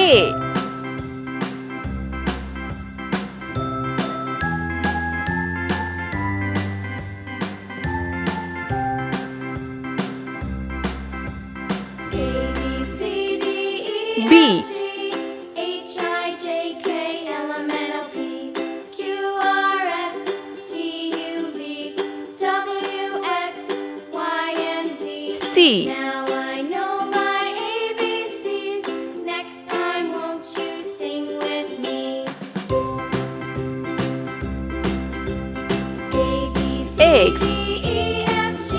A. B. C. Now I know my ABCs. Next time, won't you sing with me? A, B, C, X. D, E, F, G,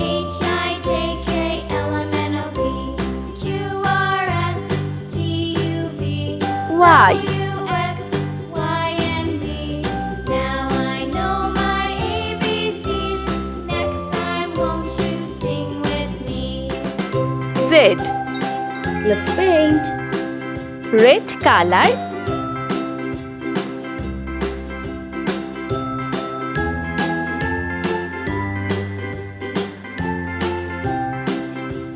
H, I, J, K, L, M, N, O, P, Q, R, S, T, U, V, Y. W, X, Y, and Z. Now I know my ABCs. Next time, won't you sing with me? Z. Let's paint. Red color.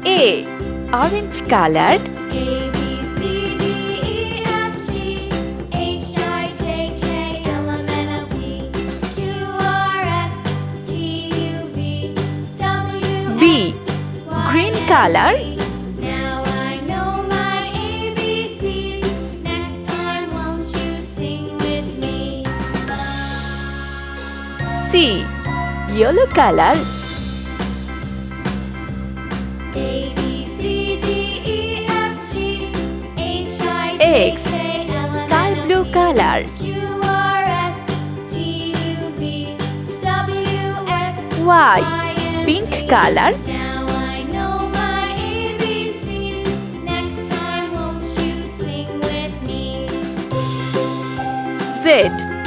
A. Orange colored. A, B, C, D, E, F, G, H, I, J, K, L, M, N, O, P, Q, R, S, T, U, V, W, B. X, Y, Green and color. Z. Now I know my ABCs. Next time, won't you sing with me? C. Yellow color. A, B, C, D, E, F, G, H, I, J, X. K, L, M, Sky N, O, blue P, color. Q, R, S, T, U, V, W, X, Y. Y, and Pink Z. color. Now I know my ABCs. Next time, won't you sing with me? Z.